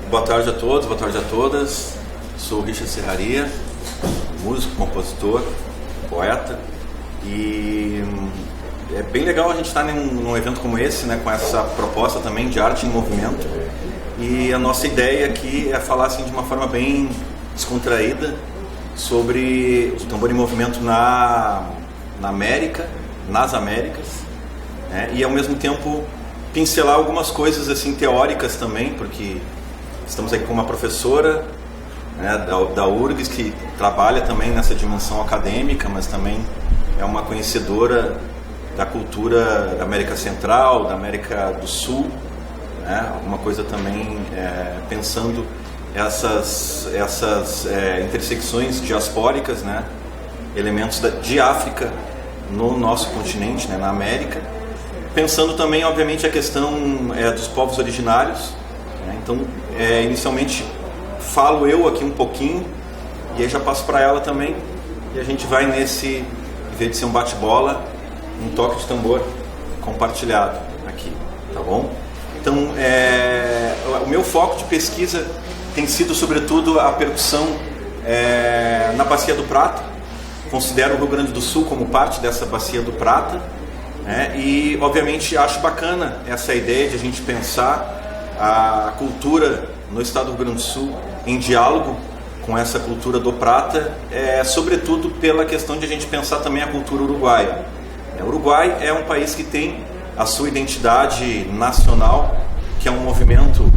Boa tarde a todos, boa tarde a todas. Sou o Richard Serraria, músico, compositor, poeta. E é bem legal a gente estar num evento como esse, né, com essa proposta também de arte em movimento. E a nossa ideia aqui é falar assim, de uma forma bem descontraída sobre o tambor em movimento nas Américas, né, e ao mesmo tempo pincelar algumas coisas assim teóricas também, porque estamos aqui com uma professora, né, da URGS, que trabalha também nessa dimensão acadêmica, mas também é uma conhecedora da cultura da América Central, da América do Sul, né, alguma coisa também pensando essas intersecções diaspóricas, né, elementos de África no nosso continente, né, na América, pensando também, obviamente, a questão dos povos originários, né. Então, inicialmente falo eu aqui um pouquinho e aí já passo para ela também, e a gente vai nesse, em vez de ser um bate-bola, um toque de tambor compartilhado aqui, tá bom? Então, o meu foco de pesquisa tem sido sobretudo a percussão na Bacia do Prata. Considero o Rio Grande do Sul como parte dessa Bacia do Prata, né? E obviamente acho bacana essa ideia de a gente pensar a cultura no estado do Rio Grande do Sul em diálogo com essa cultura do Prata, sobretudo pela questão de a gente pensar também a cultura uruguaia. O Uruguai é um país que tem a sua identidade nacional, que é um movimento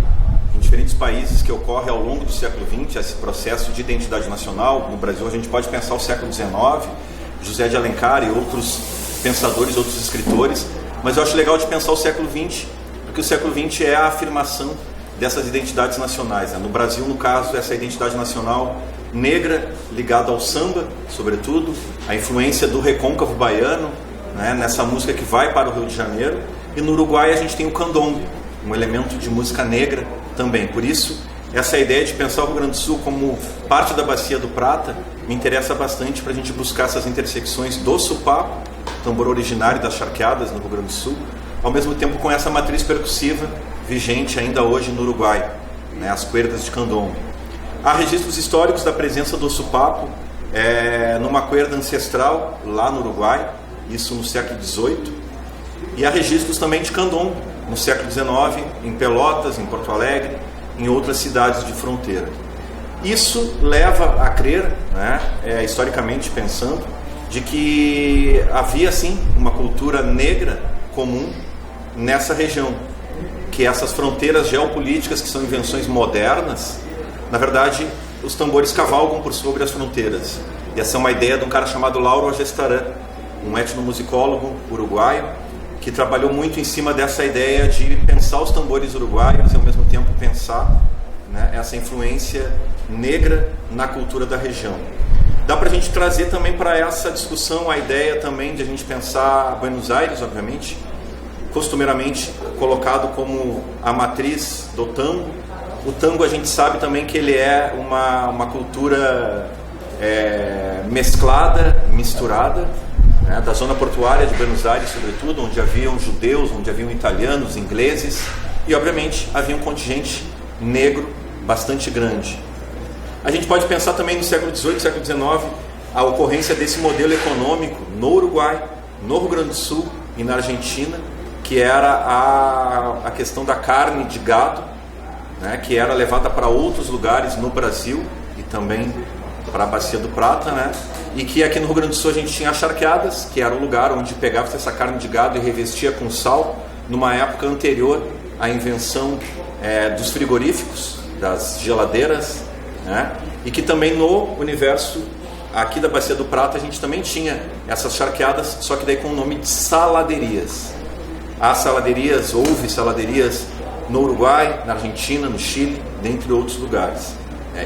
em diferentes países que ocorre ao longo do século XX, esse processo de identidade nacional. No Brasil a gente pode pensar o século XIX, José de Alencar e outros pensadores, outros escritores, mas eu acho legal de pensar o século XX, porque o século XX é a afirmação dessas identidades nacionais, né? No Brasil, no caso, essa identidade nacional negra, ligada ao samba, sobretudo, a influência do recôncavo baiano, né, nessa música que vai para o Rio de Janeiro. E no Uruguai a gente tem o candombe, um elemento de música negra também. Por isso, essa ideia de pensar o Rio Grande do Sul como parte da Bacia do Prata me interessa bastante para a gente buscar essas intersecções do sopapo, tambor originário das charqueadas no Rio Grande do Sul, ao mesmo tempo com essa matriz percussiva vigente ainda hoje no Uruguai, né, as cuerdas de candombe. Há registros históricos da presença do sopapo numa cuerda ancestral lá no Uruguai, isso no século XVIII, e há registros também de candombe no século XIX, em Pelotas, em Porto Alegre, em outras cidades de fronteira. Isso leva a crer, né, historicamente pensando, de que havia sim uma cultura negra comum nessa região, que essas fronteiras geopolíticas, que são invenções modernas, na verdade os tambores cavalgam por sobre as fronteiras. E essa é uma ideia de um cara chamado Lauro Agestaran, um etnomusicólogo uruguaio, que trabalhou muito em cima dessa ideia de pensar os tambores uruguaios e ao mesmo tempo pensar, né, essa influência negra na cultura da região. Dá para a gente trazer também para essa discussão a ideia também de a gente pensar Buenos Aires, obviamente, costumeiramente colocado como a matriz do tango. O tango a gente sabe também que ele é uma cultura mesclada, misturada, né, da zona portuária de Buenos Aires, sobretudo, onde haviam judeus, onde haviam italianos, ingleses, e obviamente havia um contingente negro bastante grande. A gente pode pensar também no século XVIII, século XIX, a ocorrência desse modelo econômico no Uruguai, no Rio Grande do Sul e na Argentina, que era a questão da carne de gado, né, que era levada para outros lugares no Brasil e também para a Bacia do Prata, né, e que aqui no Rio Grande do Sul a gente tinha as charqueadas, que era o lugar onde pegava essa carne de gado e revestia com sal, numa época anterior à invenção dos frigoríficos, das geladeiras, né, e que também no universo aqui da Bacia do Prata a gente também tinha essas charqueadas, só que daí com o nome de saladerias. Há saladerias, houve saladerias no Uruguai, na Argentina, no Chile, dentre outros lugares.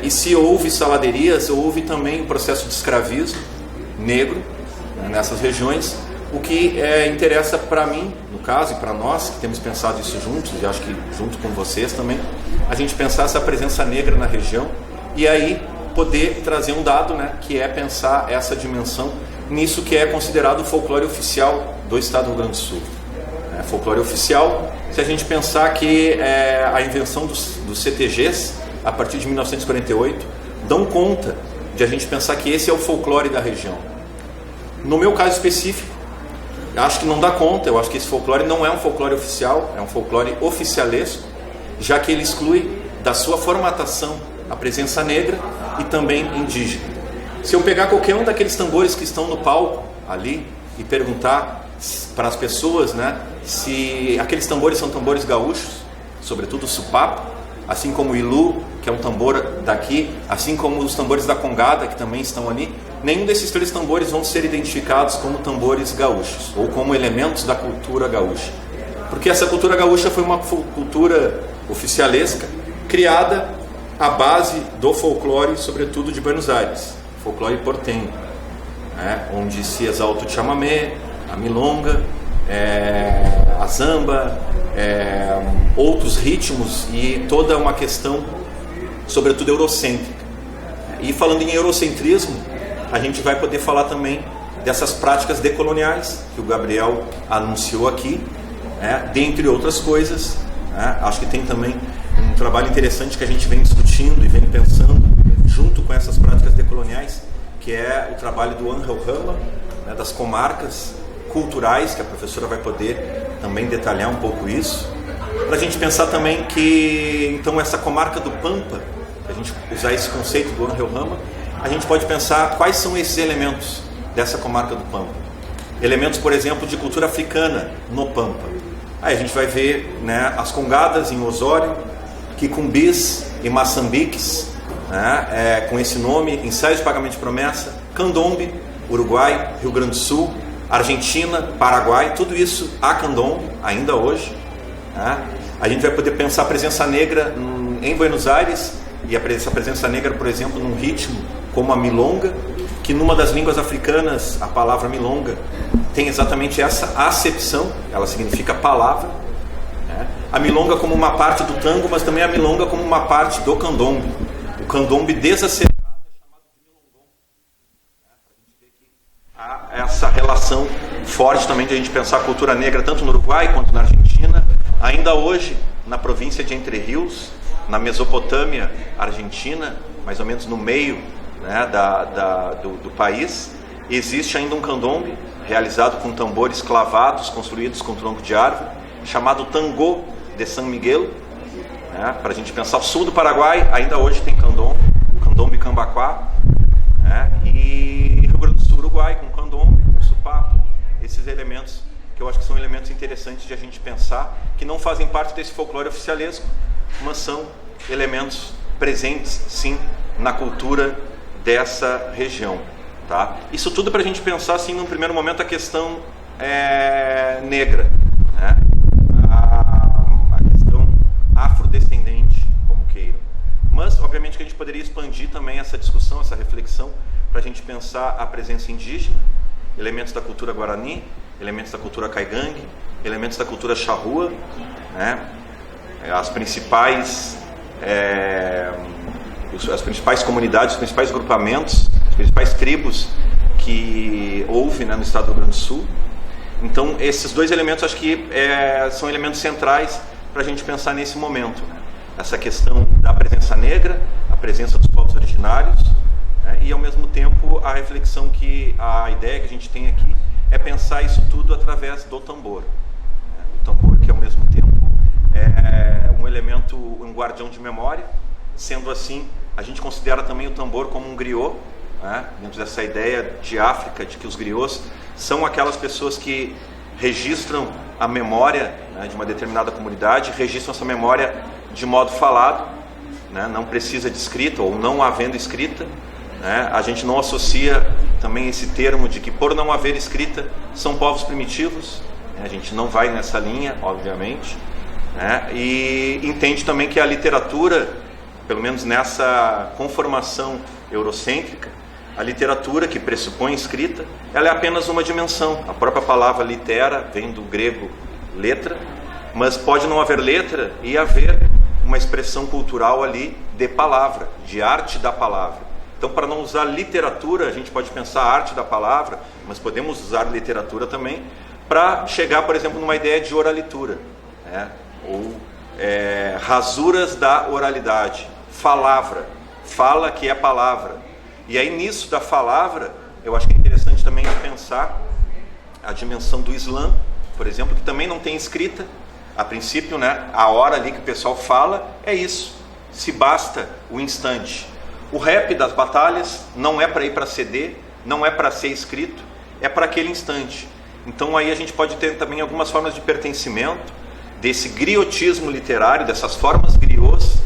E se houve saladerias, houve também um processo de escravismo negro, né, nessas regiões, o que interessa para mim, no caso, e para nós, que temos pensado isso juntos, e acho que junto com vocês também, a gente pensar essa presença negra na região, e aí poder trazer um dado, né, que é pensar essa dimensão nisso que é considerado o folclore oficial do estado do Rio Grande do Sul. folclore oficial, se a gente pensar que a invenção dos CTGs, a partir de 1948, dão conta de a gente pensar que esse é o folclore da região. No meu caso específico, acho que não dá conta, eu acho que esse folclore não é um folclore oficial, é um folclore oficialesco, já que ele exclui da sua formatação a presença negra e também indígena. Se eu pegar qualquer um daqueles tambores que estão no palco ali e perguntar para as pessoas, né, se aqueles tambores são tambores gaúchos, sobretudo o supapo, assim como o ilu, que é um tambor daqui, assim como os tambores da congada, que também estão ali, nenhum desses 3 tambores vão ser identificados como tambores gaúchos ou como elementos da cultura gaúcha, porque essa cultura gaúcha foi uma cultura oficialesca criada à base do folclore, sobretudo de Buenos Aires, folclore portenho, né, onde se exalta o chamamé, a milonga, a zamba, outros ritmos e toda uma questão, sobretudo eurocêntrica. E falando em eurocentrismo, a gente vai poder falar também dessas práticas decoloniais que o Gabriel anunciou aqui, dentre outras coisas. Acho que tem também um trabalho interessante que a gente vem discutindo e vem pensando junto com essas práticas decoloniais, que é o trabalho do Ángel Rama, das comarcas culturais, que a professora vai poder também detalhar um pouco isso, para a gente pensar também que, então, essa comarca do Pampa, a gente usar esse conceito do Ángel Rama, a gente pode pensar quais são esses elementos dessa comarca do Pampa. Elementos, por exemplo, de cultura africana no Pampa. Aí a gente vai ver, né, as congadas em Osório, quicumbis e maçambiques, né, com esse nome, ensaios de pagamento de promessa, candombe, Uruguai, Rio Grande do Sul, Argentina, Paraguai, tudo isso há candombe ainda hoje. A gente vai poder pensar a presença negra em Buenos Aires e essa presença negra, por exemplo, num ritmo como a milonga, que numa das línguas africanas a palavra milonga tem exatamente essa acepção, ela significa palavra. A milonga como uma parte do tango, mas também a milonga como uma parte do candombe. O candombe desacelerado é chamado de milongom. A gente vê que há essa relação forte também de a gente pensar a cultura negra tanto no Uruguai quanto na Argentina. Ainda hoje, na província de Entre Rios, na Mesopotâmia argentina, mais ou menos no meio, né, do país, existe ainda um candombe realizado com tambores clavados, construídos com tronco de árvore, chamado Tangô de San Miguel. Para a gente pensar, o sul do Paraguai ainda hoje tem candombe cambaquá, e Rio Grande do Sul, Uruguai, com candombe, com supapo, esses elementos que eu acho que são elementos interessantes de a gente pensar, que não fazem parte desse folclore oficialesco, mas são elementos presentes, sim, na cultura dessa região. Tá? Isso tudo para a gente pensar, assim, num primeiro momento, a questão negra, né? A questão afrodescendente, como queiram. Mas, obviamente, que a gente poderia expandir também essa discussão, essa reflexão, para a gente pensar a presença indígena, elementos da cultura guarani, elementos da cultura caigangue, elementos da cultura charrua, né? As principais comunidades, os principais grupamentos, as principais tribos que houve, né, no estado do Rio Grande do Sul. Então, esses dois elementos acho que são elementos centrais para a gente pensar nesse momento, né? Essa questão da presença negra, a presença dos povos originários, né? E ao mesmo tempo a reflexão a ideia que a gente tem aqui é pensar isso tudo através do tambor, né? O tambor que ao mesmo tempo é um elemento, um guardião de memória. Sendo assim, a gente considera também o tambor como um griot, né? Dentro dessa ideia de África, de que os griots são aquelas pessoas que registram a memória, né, de uma determinada comunidade, registram essa memória de modo falado, né? Não precisa de escrita, ou não havendo escrita, né? A gente não associa também esse termo de que, por não haver escrita, são povos primitivos, né? A gente não vai nessa linha, obviamente, né? E entende também que a literatura, pelo menos nessa conformação eurocêntrica, a literatura que pressupõe escrita, ela é apenas uma dimensão. A própria palavra litera vem do grego letra, mas pode não haver letra e haver uma expressão cultural ali de palavra, de arte da palavra. Então, para não usar literatura, a gente pode pensar a arte da palavra, mas podemos usar literatura também para chegar, por exemplo, numa ideia de oralitura, né? Ou rasuras da oralidade, palavra, fala que é palavra. E aí nisso da palavra, eu acho que é interessante também pensar a dimensão do Islã, por exemplo, que também não tem escrita, a princípio, né? A hora ali que o pessoal fala é isso, se basta o instante. O rap das batalhas não é para ir para CD, não é para ser escrito, é para aquele instante. Então aí a gente pode ter também algumas formas de pertencimento, desse griotismo literário, dessas formas griots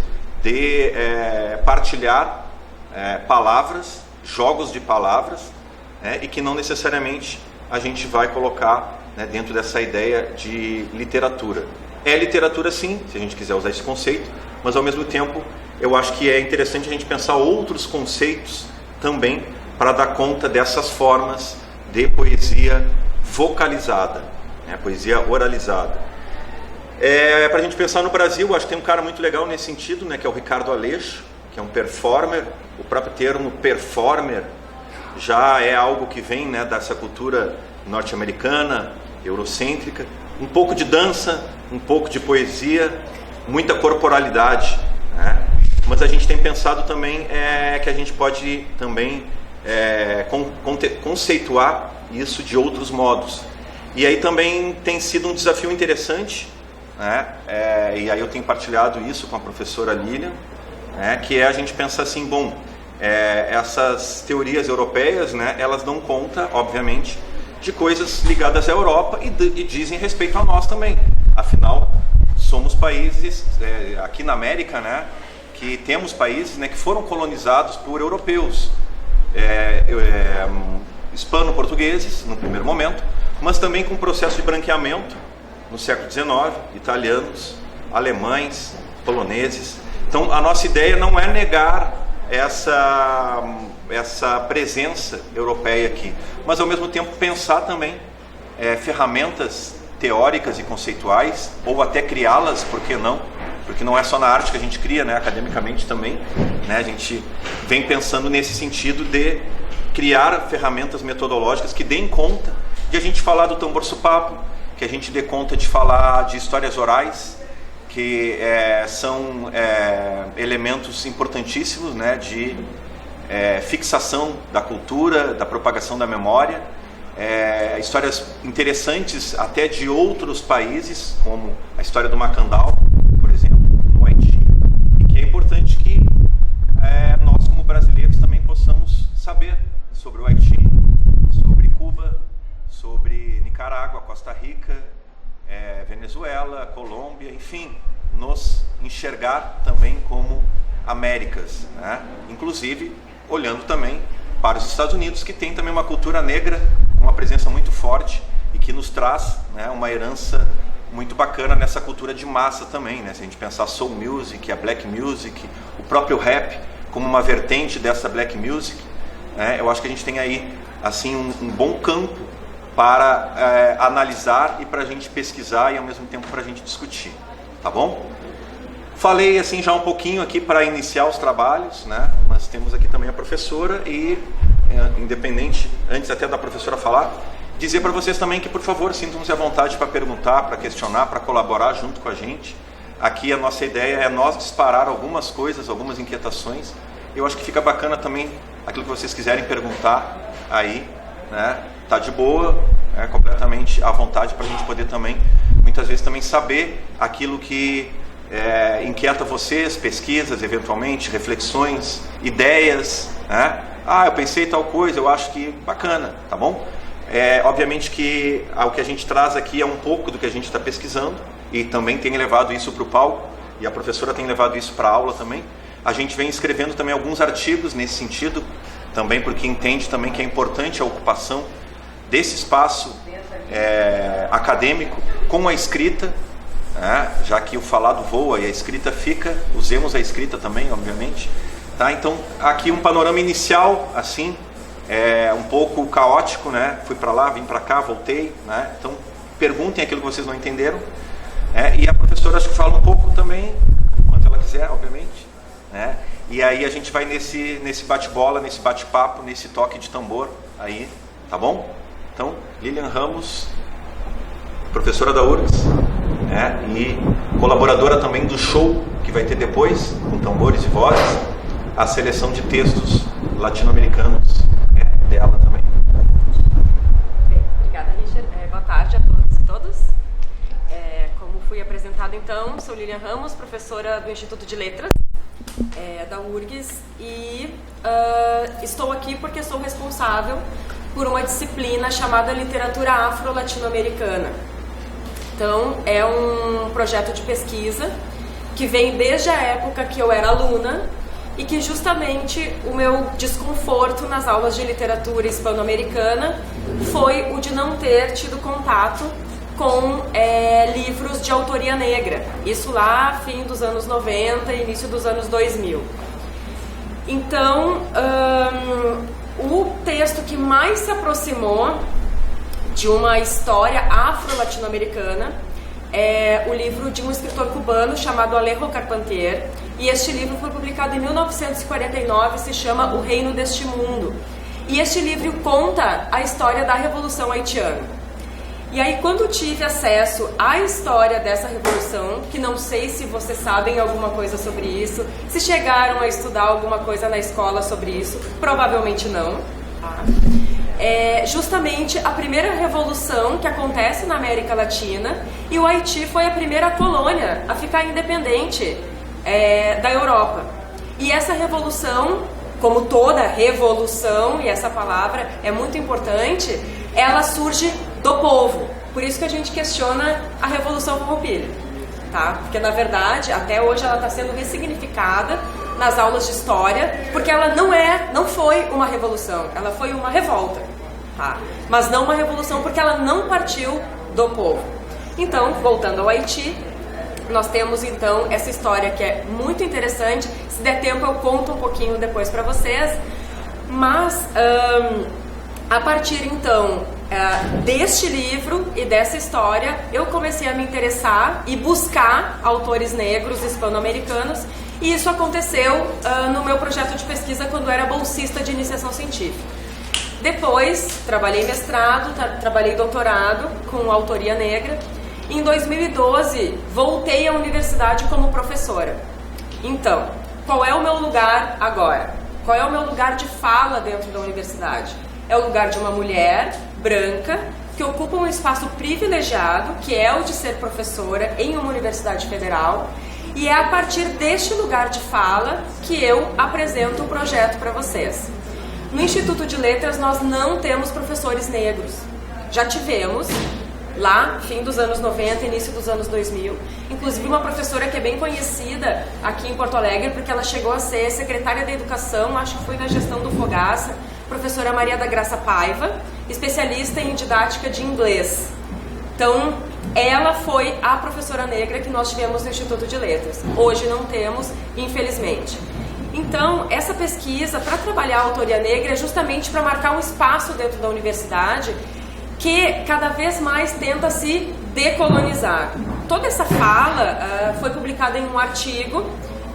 de partilhar palavras, jogos de palavras, e que não necessariamente a gente vai colocar, né, dentro dessa ideia de literatura. É literatura sim, se a gente quiser usar esse conceito, mas ao mesmo tempo eu acho que é interessante a gente pensar outros conceitos também para dar conta dessas formas de poesia vocalizada, né, poesia oralizada. Para a gente pensar no Brasil, acho que tem um cara muito legal nesse sentido, né, que é o Ricardo Aleixo, que é um performer. O próprio termo performer já é algo que vem, né, dessa cultura norte-americana, eurocêntrica. Um pouco de dança, um pouco de poesia, muita corporalidade, né? Mas a gente tem pensado também que a gente pode também conceituar isso de outros modos. E aí também tem sido um desafio interessante, né? E aí eu tenho partilhado isso com a professora Lilian, né? Que é a gente pensar assim, bom, essas teorias europeias, né, elas dão conta, obviamente, de coisas ligadas à Europa e dizem respeito a nós também. Afinal, somos países, aqui na América, né, que temos países, né, que foram colonizados por europeus, hispano-portugueses, no primeiro momento, mas também com um processo de branqueamento no século XIX, italianos, alemães, poloneses. Então, a nossa ideia não é negar essa presença europeia aqui, mas ao mesmo tempo pensar também ferramentas teóricas e conceituais, ou até criá-las, por que não? Porque não é só na arte que a gente cria, né? Academicamente também, né? A gente vem pensando nesse sentido de criar ferramentas metodológicas que deem conta de a gente falar do tambor sopapo, que a gente dê conta de falar de histórias orais, que são elementos importantíssimos, né, de fixação da cultura, da propagação da memória, histórias interessantes até de outros países, como a história do Macandal, por exemplo, no Haiti, e que é importante que nós como brasileiros também possamos saber sobre o Haiti, sobre Cuba, sobre Nicarágua, Costa Rica, Venezuela, Colômbia, enfim, nos enxergar também como Américas, né? Inclusive olhando também para os Estados Unidos, que tem também uma cultura negra com uma presença muito forte e que nos traz, né, uma herança muito bacana nessa cultura de massa também, né? Se a gente pensar soul music, a black music, o próprio rap como uma vertente dessa black music, né? Eu acho que a gente tem aí assim um bom campo para analisar e para a gente pesquisar e ao mesmo tempo para a gente discutir, tá bom? Falei assim já um pouquinho aqui para iniciar os trabalhos, né? Mas temos aqui também a professora e, independente, antes até da professora falar, dizer para vocês também que, por favor, sintam-se à vontade para perguntar, para questionar, para colaborar junto com a gente. Aqui a nossa ideia é nós disparar algumas coisas, algumas inquietações. Eu acho que fica bacana também aquilo que vocês quiserem perguntar aí, né? Tá de boa, completamente à vontade para a gente poder também, muitas vezes também saber aquilo que inquieta vocês, pesquisas eventualmente, reflexões, ideias, né? Eu pensei tal coisa, eu acho que bacana, tá bom? Obviamente que o que a gente traz aqui é um pouco do que a gente está pesquisando e também tem levado isso para o palco e a professora tem levado isso para a aula também. A gente vem escrevendo também alguns artigos nesse sentido, também porque entende também que é importante a ocupação desse espaço acadêmico com a escrita, né? Já que o falado voa e a escrita fica, usemos a escrita também, obviamente, tá? Então, aqui um panorama inicial, assim, um pouco caótico, né? Fui para lá, vim para cá, voltei, né? Então, perguntem aquilo que vocês não entenderam, e a professora acho que fala um pouco também, quanto ela quiser, obviamente, né? E aí a gente vai nesse bate-bola, nesse bate-papo, nesse toque de tambor aí, tá bom? Então, Lilian Ramos, professora da URGS, né, e colaboradora também do show que vai ter depois, com tambores e vozes, a seleção de textos latino-americanos dela também. Obrigada, Richard. Boa tarde a todos e todas. Como fui apresentado então, sou Lilian Ramos, professora do Instituto de Letras da URGS, e estou aqui porque sou responsável por uma disciplina chamada Literatura Afro-Latino-Americana. Então, é um projeto de pesquisa que vem desde a época que eu era aluna e que justamente o meu desconforto nas aulas de literatura hispano-americana foi o de não ter tido contato com livros de autoria negra. Isso lá, fim dos anos 90 e início dos anos 2000. Então, o texto que mais se aproximou de uma história afro-latino-americana é o livro de um escritor cubano chamado Alejo Carpentier, e este livro foi publicado em 1949, se chama O Reino deste Mundo. E este livro conta a história da Revolução Haitiana. E aí, quando tive acesso à história dessa revolução, que não sei se vocês sabem alguma coisa sobre isso, se chegaram a estudar alguma coisa na escola sobre isso, provavelmente não. É justamente a primeira revolução que acontece na América Latina, e o Haiti foi a primeira colônia a ficar independente da Europa. E essa revolução, como toda revolução, e essa palavra é muito importante, ela surge do povo. Por isso que a gente questiona a Revolução Farroupilha, tá? Porque na verdade, até hoje ela está sendo ressignificada nas aulas de história, porque ela não foi uma revolução, ela foi uma revolta, tá? Mas não uma revolução porque ela não partiu do povo. Então, voltando ao Haiti, nós temos então essa história que é muito interessante. Se der tempo eu conto um pouquinho depois para vocês, mas a partir então deste livro e dessa história eu comecei a me interessar e buscar autores negros hispano-americanos, e isso aconteceu no meu projeto de pesquisa quando eu era bolsista de iniciação científica. Depois trabalhei mestrado, trabalhei doutorado com autoria negra. Em 2012 voltei à universidade como professora. Então, qual é o meu lugar agora? Qual é o meu lugar de fala dentro da universidade? É o lugar de uma mulher branca que ocupa um espaço privilegiado, que é o de ser professora em uma universidade federal, e é a partir deste lugar de fala que eu apresento o projeto para vocês. No Instituto de Letras nós não temos professores negros. Já tivemos lá, fim dos anos 90, início dos anos 2000, inclusive uma professora que é bem conhecida aqui em Porto Alegre, porque ela chegou a ser secretária da Educação, acho que foi na gestão do Fogaça, professora Maria da Graça Paiva, especialista em didática de inglês. Então, ela foi a professora negra que nós tivemos no Instituto de Letras. Hoje não temos, infelizmente. Então, essa pesquisa para trabalhar a autoria negra é justamente para marcar um espaço dentro da universidade que cada vez mais tenta se decolonizar. Toda essa fala foi publicada em um artigo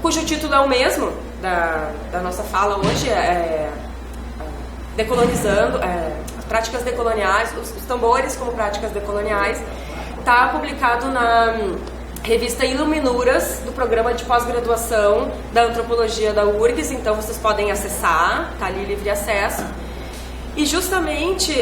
cujo título é o mesmo da nossa fala hoje, decolonizando, as práticas decoloniais, os tambores como práticas decoloniais. Está publicado na revista Iluminuras, do programa de pós-graduação da Antropologia da URGS, então vocês podem acessar, está ali livre acesso. E justamente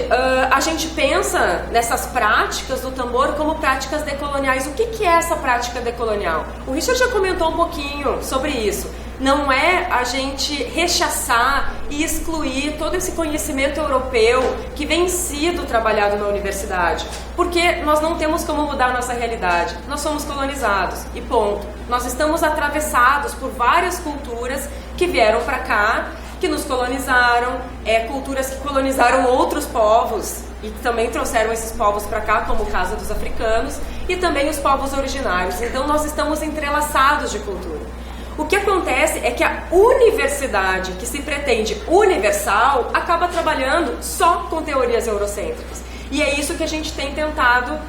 a gente pensa nessas práticas do tambor como práticas decoloniais. O que é essa prática decolonial? O Richard já comentou um pouquinho sobre isso. Não é a gente rechaçar e excluir todo esse conhecimento europeu que vem sido trabalhado na universidade, porque nós não temos como mudar a nossa realidade. Nós somos colonizados e ponto. Nós estamos atravessados por várias culturas que vieram para cá, que nos colonizaram, culturas que colonizaram outros povos e que também trouxeram esses povos para cá, como o caso dos africanos, e também os povos originários. Então nós estamos entrelaçados de cultura. O que acontece é que a universidade, que se pretende universal, acaba trabalhando só com teorias eurocêntricas. E é isso que a gente tem tentado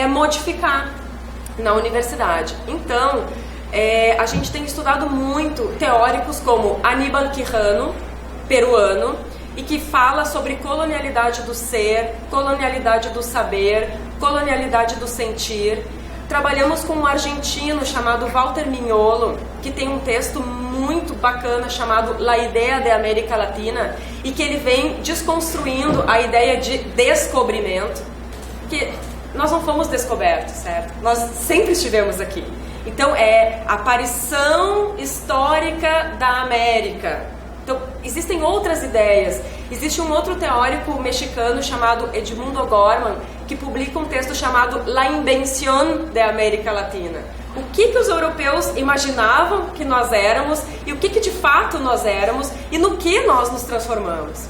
modificar na universidade. Então, a gente tem estudado muito teóricos como Aníbal Quijano, peruano, e que fala sobre colonialidade do ser, colonialidade do saber, Colonialidade do Sentir. Trabalhamos com um argentino chamado Walter Mignolo, que tem um texto muito bacana chamado La Idea de América Latina, e que ele vem desconstruindo a ideia de descobrimento, que nós não fomos descobertos, certo? Nós sempre estivemos aqui. Então é a aparição histórica da América. Então existem outras ideias. Existe um outro teórico mexicano chamado Edmundo Gorman, que publica um texto chamado La Invención de América Latina. O que os europeus imaginavam que nós éramos e o que de fato nós éramos e no que nós nos transformamos.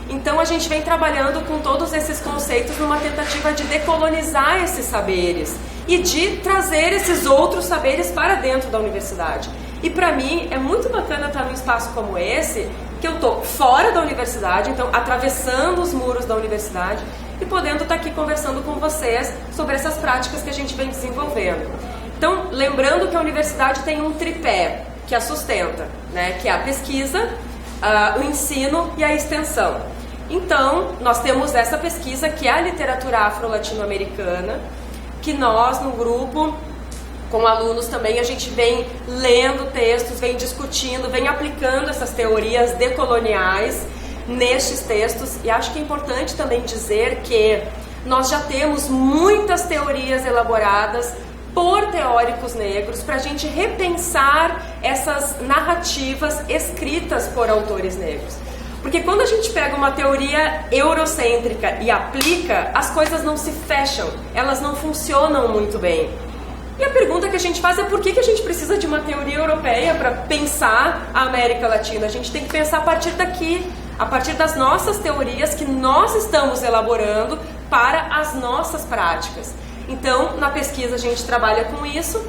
Então a gente vem trabalhando com todos esses conceitos numa tentativa de decolonizar esses saberes e de trazer esses outros saberes para dentro da universidade. E para mim é muito bacana estar num espaço como esse, que eu estou fora da universidade, então atravessando os muros da universidade e podendo estar aqui conversando com vocês sobre essas práticas que a gente vem desenvolvendo. Então, lembrando que a universidade tem um tripé que a sustenta, né, que é a pesquisa, o ensino e a extensão. Então, nós temos essa pesquisa que é a literatura afro-latino-americana, que nós no grupo, com alunos também, a gente vem lendo textos, vem discutindo, vem aplicando essas teorias decoloniais nestes textos. E acho que é importante também dizer que nós já temos muitas teorias elaboradas por teóricos negros para a gente repensar essas narrativas escritas por autores negros. Porque quando a gente pega uma teoria eurocêntrica e aplica, as coisas não se fecham, elas não funcionam muito bem. E a pergunta que a gente faz é por que a gente precisa de uma teoria europeia para pensar a América Latina? A gente tem que pensar a partir daqui, a partir das nossas teorias que nós estamos elaborando para as nossas práticas. Então, na pesquisa a gente trabalha com isso.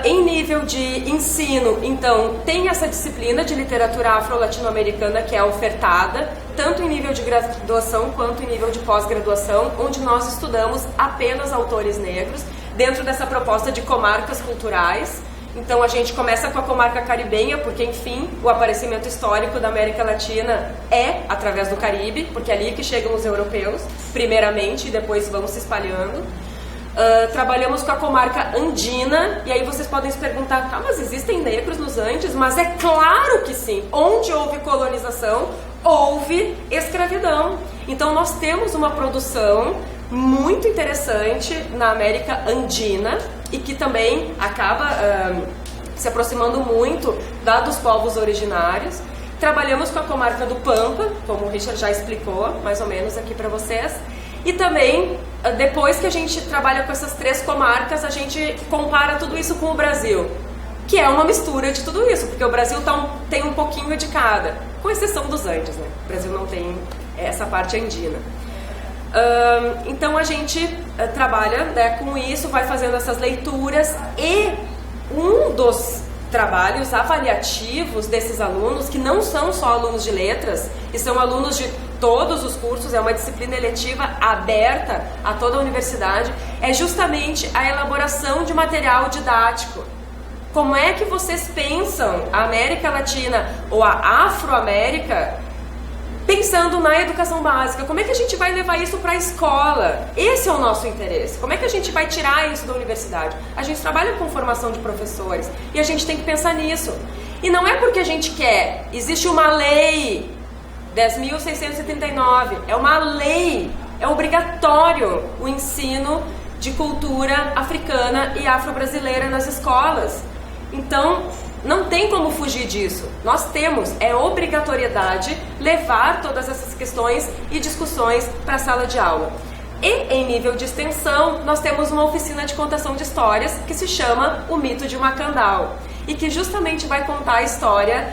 Em nível de ensino, então, tem essa disciplina de literatura afro-latino-americana que é ofertada, tanto em nível de graduação quanto em nível de pós-graduação, onde nós estudamos apenas autores negros, dentro dessa proposta de comarcas culturais. Então a gente começa com a comarca caribenha, porque enfim, o aparecimento histórico da América Latina é através do Caribe, porque é ali que chegam os europeus, primeiramente, e depois vão se espalhando. Trabalhamos com a comarca andina, e aí vocês podem se perguntar, tá, mas existem negros nos Andes? Mas é claro que sim, onde houve colonização, houve escravidão. Então nós temos uma produção muito interessante na América Andina e que também acaba se aproximando muito dos povos originários. Trabalhamos com a comarca do Pampa, como o Richard já explicou mais ou menos aqui para vocês. E também, depois que a gente trabalha com essas três comarcas, a gente compara tudo isso com o Brasil, que é uma mistura de tudo isso, porque o Brasil tem um pouquinho de cada, com exceção dos Andes, né? O Brasil não tem essa parte andina. Então a gente trabalha, né, com isso, vai fazendo essas leituras, e um dos trabalhos avaliativos desses alunos, que não são só alunos de letras, e são alunos de todos os cursos, é uma disciplina eletiva aberta a toda a universidade, é justamente a elaboração de material didático. Como é que vocês pensam a América Latina ou a Afro-América pensando na educação básica? Como é que a gente vai levar isso para a escola? Esse é o nosso interesse. Como é que a gente vai tirar isso da universidade? A gente trabalha com formação de professores e a gente tem que pensar nisso. E não é porque a gente quer. Existe uma lei 10.639, é uma lei, é obrigatório o ensino de cultura africana e afro-brasileira nas escolas. Então, não tem como fugir disso. Nós temos, é obrigatoriedade levar todas essas questões e discussões para a sala de aula. E em nível de extensão, nós temos uma oficina de contação de histórias que se chama O Mito de Macandal, e que justamente vai contar a história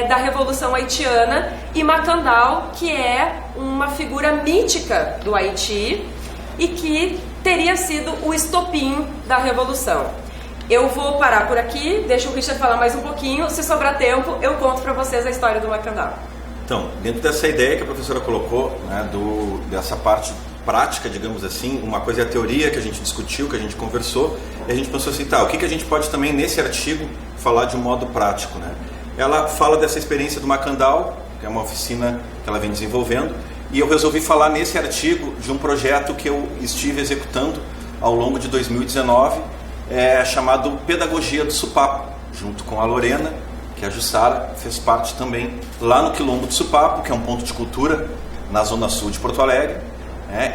da Revolução Haitiana, e Macandal, que é uma figura mítica do Haiti e que teria sido o estopim da Revolução. Eu vou parar por aqui, deixa o Richard falar mais um pouquinho, se sobrar tempo eu conto para vocês a história do Macandal. Então, dentro dessa ideia que a professora colocou, né, dessa parte prática, digamos assim, uma coisa é a teoria que a gente discutiu, que a gente conversou, e a gente pensou assim, tá, o que a gente pode também nesse artigo falar de um modo prático, né? Ela fala dessa experiência do Macandal, que é uma oficina que ela vem desenvolvendo, E eu resolvi falar nesse artigo de um projeto que eu estive executando ao longo de 2019, chamado Pedagogia do Supapo, junto com a Lorena, que a Jussara fez parte também lá no Quilombo do Supapo, que é um ponto de cultura na zona sul de Porto Alegre.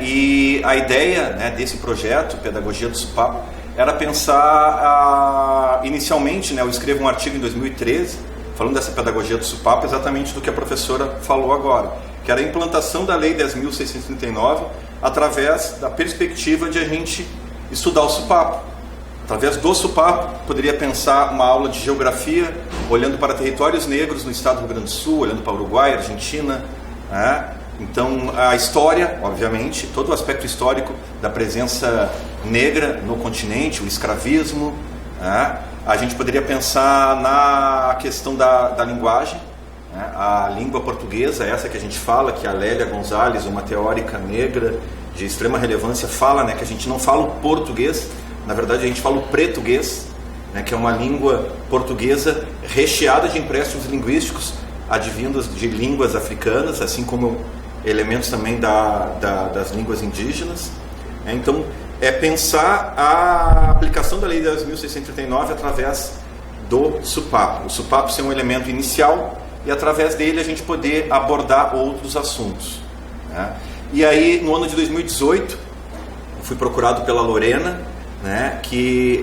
E a ideia, né, desse projeto, Pedagogia do Supapo, era pensar, inicialmente, né, eu escrevo um artigo em 2013, falando dessa pedagogia do Supapo, exatamente do que a professora falou agora, que era a implantação da Lei 10.639 através da perspectiva de a gente estudar o Supapo. Através do Supapo, poderia pensar uma aula de geografia, olhando para territórios negros no estado do Rio Grande do Sul, olhando para o Uruguai, Argentina, né? Então, a história, obviamente, todo o aspecto histórico da presença negra no continente, o escravismo, né? A gente poderia pensar na questão da linguagem, né? A língua portuguesa, essa que a gente fala, que a Lélia Gonzalez, uma teórica negra de extrema relevância, fala, né, que a gente não fala o português, na verdade a gente fala o pretuguês, né, que é uma língua portuguesa recheada de empréstimos linguísticos advindos de línguas africanas, assim como elementos também das línguas indígenas. Então, é pensar a aplicação da Lei 10.639 através do Supapo. O Supapo ser um elemento inicial e, através dele, a gente poder abordar outros assuntos, né? E aí, no ano de 2018, fui procurado pela Lorena, né, que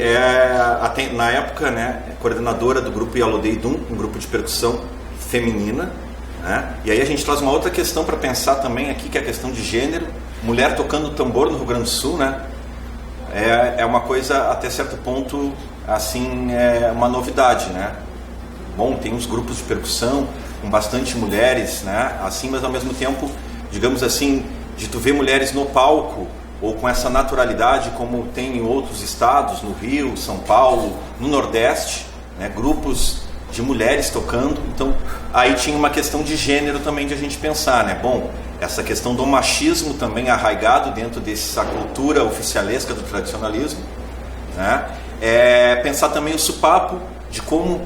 na época, né, coordenadora do grupo Yalodeidum, um grupo de percussão feminina, né? E aí a gente traz uma outra questão para pensar também aqui, que é a questão de gênero. Mulher tocando tambor no Rio Grande do Sul, né? É uma coisa, até certo ponto, assim, é uma novidade, né? Bom, tem uns grupos de percussão com bastante mulheres, né? Assim, mas ao mesmo tempo, digamos assim, de tu ver mulheres no palco, ou com essa naturalidade como tem em outros estados, no Rio, São Paulo, no Nordeste, né? Grupos de mulheres tocando. Então, aí tinha uma questão de gênero também de a gente pensar, né? Bom, essa questão do machismo também arraigado dentro dessa cultura oficialesca do tradicionalismo, né? Pensar também o Supapo, de como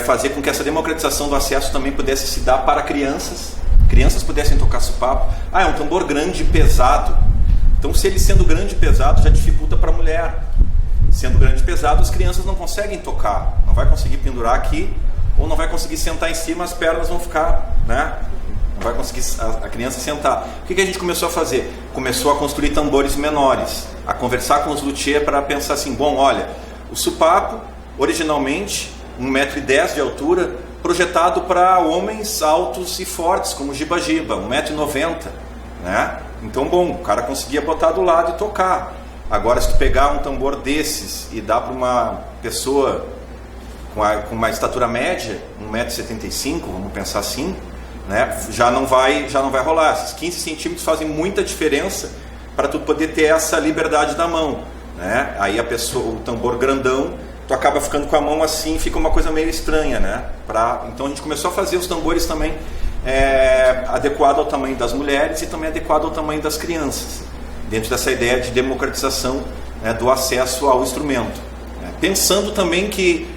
fazer com que essa democratização do acesso também pudesse se dar para crianças pudessem tocar Supapo. É um tambor grande e pesado, então se ele sendo grande e pesado já dificulta para a mulher. Sendo grande e pesado, as crianças não conseguem tocar, não vai conseguir pendurar aqui, ou não vai conseguir sentar em cima, as pernas vão ficar, né? Não vai conseguir a criança sentar. O que a gente começou a fazer? Começou a construir tambores menores, a conversar com os luthiers para pensar assim, bom, olha, o Supapo, originalmente, 1,10 m de altura, projetado para homens altos e fortes, como Giba Giba, 1,90 m, né? Então, bom, o cara conseguia botar do lado e tocar. Agora, se tu pegar um tambor desses e dar para uma pessoa com uma estatura média, 1,75 m, vamos pensar assim, né, já não vai rolar. Esses 15 centímetros fazem muita diferença para tu poder ter essa liberdade da mão, né? Aí o tambor grandão, tu acaba ficando com a mão assim, fica uma coisa meio estranha, né? Então a gente começou a fazer os tambores também adequado ao tamanho das mulheres e também adequado ao tamanho das crianças, dentro dessa ideia de democratização, né, do acesso ao instrumento, né? Pensando também que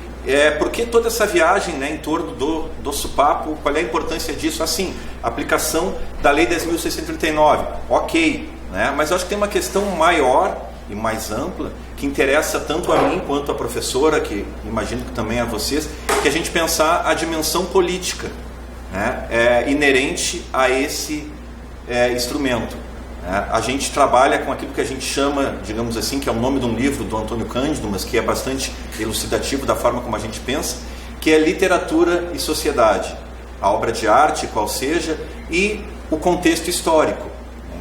por que toda essa viagem, né, em torno do Supapo, qual é a importância disso? Assim, a aplicação da Lei 10.639, ok, né? Mas eu acho que tem uma questão maior e mais ampla, que interessa tanto a mim quanto a professora, que imagino que também a vocês, que a gente pensar a dimensão política, né, inerente a esse instrumento. A gente trabalha com aquilo que a gente chama, digamos assim, que é o nome de um livro do Antônio Cândido, mas que é bastante elucidativo da forma como a gente pensa, que é literatura e sociedade, a obra de arte, qual seja, e o contexto histórico.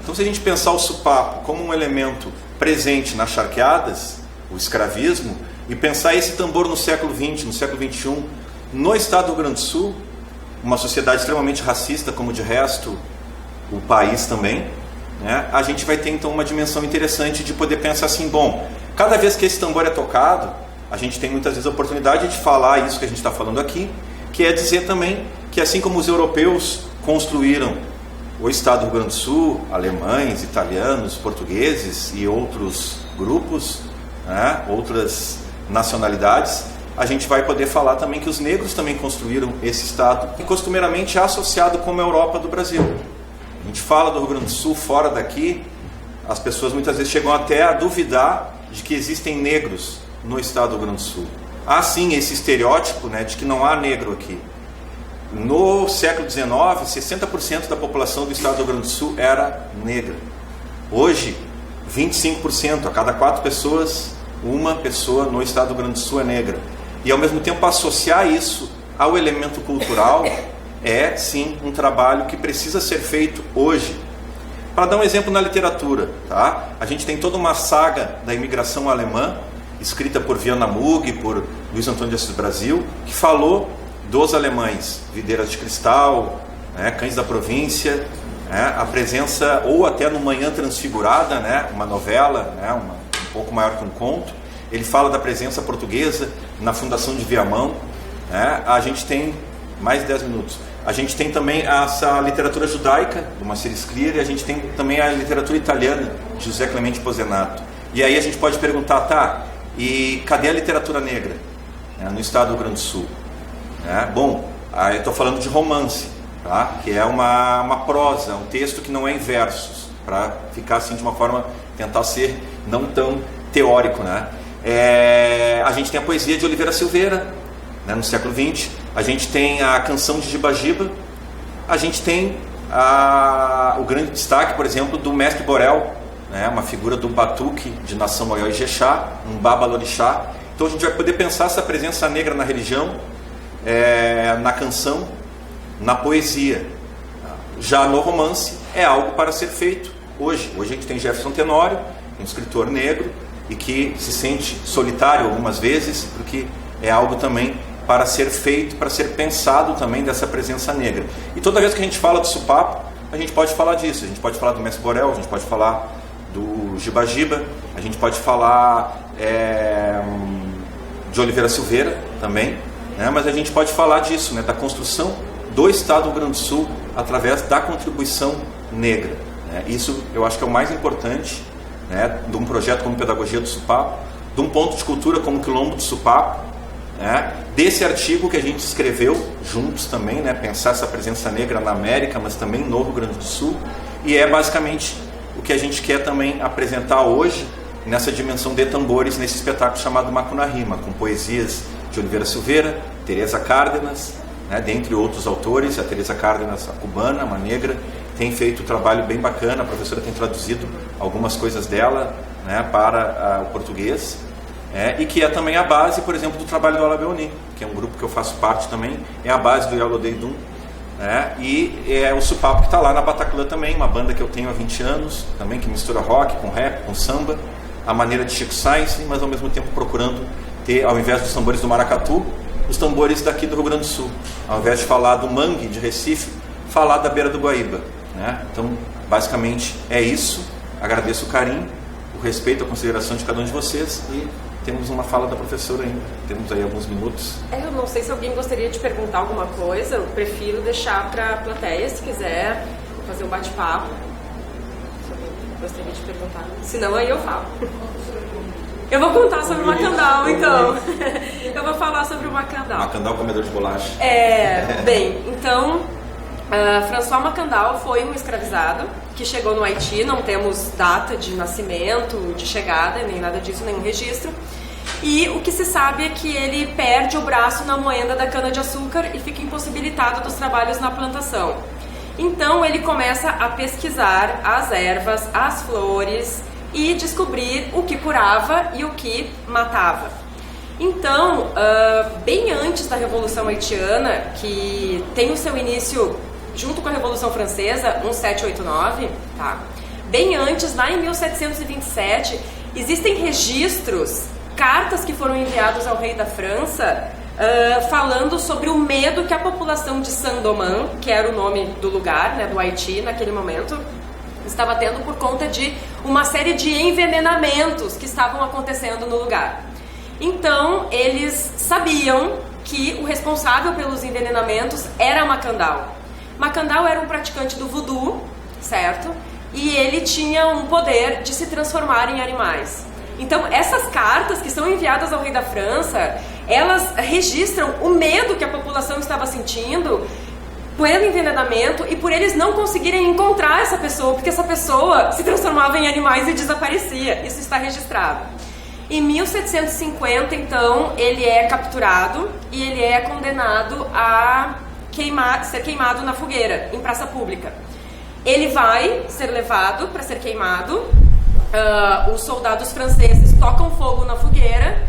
Então, se a gente pensar o Supapo como um elemento presente nas charqueadas, o escravismo, e pensar esse tambor no século XX, no século XXI, no estado do Rio Grande do Sul, uma sociedade extremamente racista, como de resto o país também, né? A gente vai ter então uma dimensão interessante de poder pensar assim, bom, cada vez que esse tambor é tocado, a gente tem muitas vezes a oportunidade de falar isso que a gente está falando aqui, que é dizer também que assim como os europeus construíram o estado do Rio Grande do Sul, alemães, italianos, portugueses e outros grupos, né, outras nacionalidades, a gente vai poder falar também que os negros também construíram esse estado, que costumeiramente é associado como a Europa do Brasil. A gente fala do Rio Grande do Sul, fora daqui, as pessoas muitas vezes chegam até a duvidar de que existem negros no estado do Rio Grande do Sul. Há sim esse estereótipo, né, de que não há negro aqui. No século XIX, 60% da população do estado do Rio Grande do Sul era negra. Hoje, 25%, a cada 4 pessoas, uma pessoa no estado do Rio Grande do Sul é negra. E ao mesmo tempo associar isso ao elemento cultural é sim um trabalho que precisa ser feito hoje. Para dar um exemplo na literatura, tá? A gente tem toda uma saga da imigração alemã, escrita por Viana Mugg, por Luiz Antônio de Assis Brasil, que falou dos alemães, Videiras de Cristal, né, Cães da Província, né, a presença, ou até no Manhã Transfigurada, né, uma novela, né, um pouco maior que um conto, ele fala da presença portuguesa na fundação de Viamão. Né? A gente tem mais 10 minutos. A gente tem também essa literatura judaica, do Macir Scliar, e a gente tem também a literatura italiana, de José Clemente Posenato. E aí a gente pode perguntar, tá, e cadê a literatura negra, né, no estado do Rio Grande do Sul? Bom, aí eu estou falando de romance, tá, que é uma prosa, um texto que não é em versos, para ficar assim de uma forma, tentar ser não tão teórico, né? A gente tem a poesia de Oliveira Silveira, né, no século XX. A gente tem a canção de Giba Giba. A gente tem o grande destaque, por exemplo, do Mestre Borel, né, uma figura do batuque de nação Oió e Jexá, um babalorixá. Então a gente vai poder pensar essa presença negra na religião, na canção, na poesia. Já no romance é algo para ser feito hoje. Hoje a gente tem Jefferson Tenório, um escritor negro, e que se sente solitário algumas vezes, porque é algo também para ser feito, para ser pensado também dessa presença negra. E toda vez que a gente fala do Supapo, a gente pode falar disso. A gente pode falar do Mestre Borel, a gente pode falar do Giba Giba, a gente pode falar de Oliveira Silveira também, né? Mas a gente pode falar disso, né? Da construção do Estado do Rio Grande do Sul através da contribuição negra, né? Isso eu acho que é o mais importante, né, de um projeto como Pedagogia do Supapo, de um ponto de cultura como Quilombo do Supapo, né, desse artigo que a gente escreveu juntos também, né, pensar essa presença negra na América, mas também no Rio Grande do Sul, e é basicamente o que a gente quer também apresentar hoje nessa dimensão de tambores, nesse espetáculo chamado Macuna Rima, com poesias de Oliveira Silveira, Teresa Cárdenas, né, dentre outros autores. A Teresa Cárdenas, a cubana, uma negra, tem feito um trabalho bem bacana. A professora tem traduzido algumas coisas dela, né, para o português, e que é também a base, por exemplo, do trabalho do Alabeoni, que é um grupo que eu faço parte também, é a base do Yalodeidum, né, e é o Supapo que está lá na Bataclan também, uma banda que eu tenho há 20 anos, também, que mistura rock com rap, com samba, a maneira de Chico Sainz, mas ao mesmo tempo procurando ter, ao invés dos tambores do maracatu, os tambores daqui do Rio Grande do Sul, ao invés de falar do mangue de Recife, falar da beira do Guaíba, né? Então, basicamente é isso. Agradeço o carinho, o respeito, a consideração de cada um de vocês, e temos uma fala da professora ainda. Temos aí alguns minutos. Eu não sei se alguém gostaria de perguntar alguma coisa. Eu prefiro deixar para a plateia, se quiser fazer um bate-papo. Se alguém gostaria de perguntar. Se não, aí eu falo. Eu vou contar sobre o Macandal, então. Eu vou falar sobre o Macandal. Macandal, comedor de bolacha. Bem, então, François Macandal foi um escravizado que chegou no Haiti. Não temos data de nascimento, de chegada, nem nada disso, nenhum registro. E o que se sabe é que ele perde o braço na moenda da cana-de-açúcar e fica impossibilitado dos trabalhos na plantação. Então ele começa a pesquisar as ervas, as flores, e descobrir o que curava e o que matava. Então, bem antes da Revolução Haitiana, que tem o seu início junto com a Revolução Francesa, 1789, tá? Bem antes, lá em 1727, existem registros, cartas que foram enviadas ao rei da França, falando sobre o medo que a população de Saint-Domingue, que era o nome do lugar, né, do Haiti naquele momento, estava tendo por conta de uma série de envenenamentos que estavam acontecendo no lugar. Então, eles sabiam que o responsável pelos envenenamentos era Macandal. Macandal era um praticante do voodoo, certo? E ele tinha um poder de se transformar em animais. Então, essas cartas que são enviadas ao rei da França, elas registram o medo que a população estava sentindo pelo envenenamento e por eles não conseguirem encontrar essa pessoa, porque essa pessoa se transformava em animais e desaparecia. Isso está registrado. Em 1750, então, ele é capturado e ele é condenado a ser queimado na fogueira, em praça pública. Ele vai ser levado para ser queimado, os soldados franceses tocam fogo na fogueira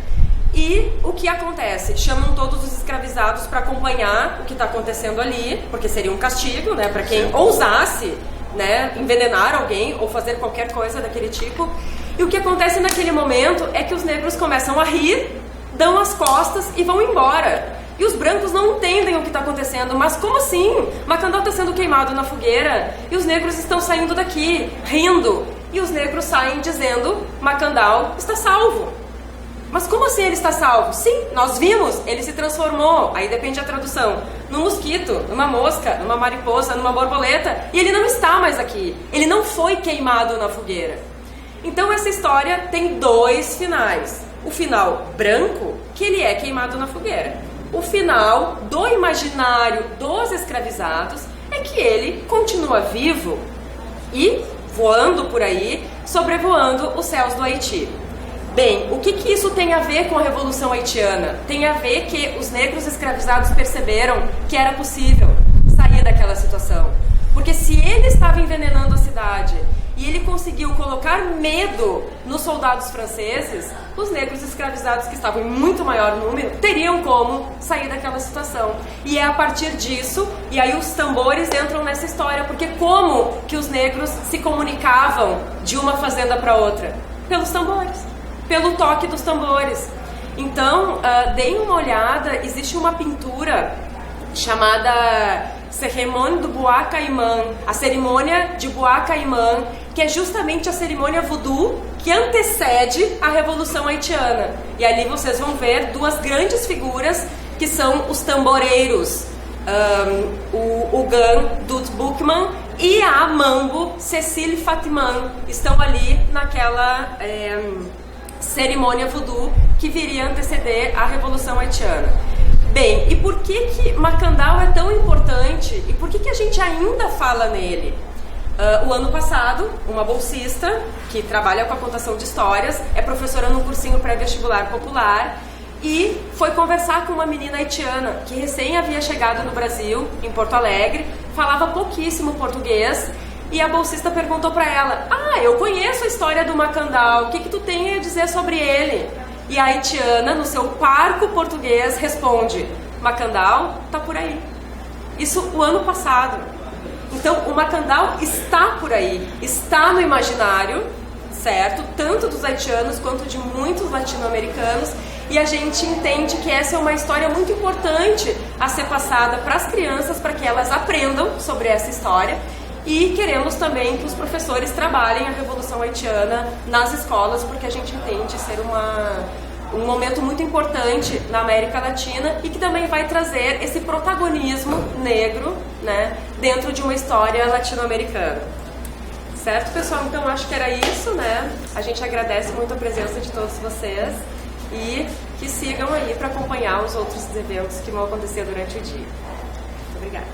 e o que acontece? Chamam todos os escravizados para acompanhar o que está acontecendo ali, porque seria um castigo, né, para quem ousasse, né, envenenar alguém ou fazer qualquer coisa daquele tipo. E o que acontece naquele momento é que os negros começam a rir, dão as costas e vão embora. E os brancos não entendem o que está acontecendo. Mas como assim? Macandal está sendo queimado na fogueira e os negros estão saindo daqui, rindo. E os negros saem dizendo, Macandal está salvo. Mas como assim ele está salvo? Sim, nós vimos, ele se transformou, aí depende da tradução, num mosquito, numa mosca, numa mariposa, numa borboleta, e ele não está mais aqui. Ele não foi queimado na fogueira. Então essa história tem dois finais. O final branco, que ele é queimado na fogueira. O final do imaginário dos escravizados é que ele continua vivo e voando por aí, sobrevoando os céus do Haiti. Bem, o que isso tem a ver com a Revolução Haitiana? Tem a ver que os negros escravizados perceberam que era possível sair daquela situação. Porque se ele estava envenenando a cidade e ele conseguiu colocar medo nos soldados franceses, os negros escravizados, que estavam em muito maior número, teriam como sair daquela situação. E é a partir disso, e aí os tambores entram nessa história, porque como que os negros se comunicavam de uma fazenda para outra? Pelos tambores, pelo toque dos tambores. Então, deem uma olhada, existe uma pintura chamada Cérémonie du Bois Caïman, a cerimônia de Bois Caïman, que é justamente a cerimônia voodoo que antecede a Revolução Haitiana. E ali vocês vão ver duas grandes figuras que são os tamboreiros, o Gan Dut Boukman e a Mambo Cécile Fatiman, estão ali naquela cerimônia voodoo que viria a anteceder a Revolução Haitiana. Bem, e por que Macandal é tão importante e por que a gente ainda fala nele? O ano passado, uma bolsista que trabalha com a contação de histórias, é professora num cursinho pré-vestibular popular e foi conversar com uma menina haitiana que recém havia chegado no Brasil, em Porto Alegre, falava pouquíssimo português e a bolsista perguntou para ela: eu conheço a história do Macandal, o que tu tem a dizer sobre ele? E a haitiana, no seu parco português, responde: Macandal tá por aí. Isso o ano passado. Então, o Macandal está por aí, está no imaginário, certo? Tanto dos haitianos quanto de muitos latino-americanos. E a gente entende que essa é uma história muito importante a ser passada para as crianças, para que elas aprendam sobre essa história. E queremos também que os professores trabalhem a Revolução Haitiana nas escolas, porque a gente entende ser um momento muito importante na América Latina e que também vai trazer esse protagonismo negro, né, dentro de uma história latino-americana. Certo, pessoal? Então acho que era isso, né? A gente agradece muito a presença de todos vocês e que sigam aí para acompanhar os outros eventos que vão acontecer durante o dia. Muito obrigada.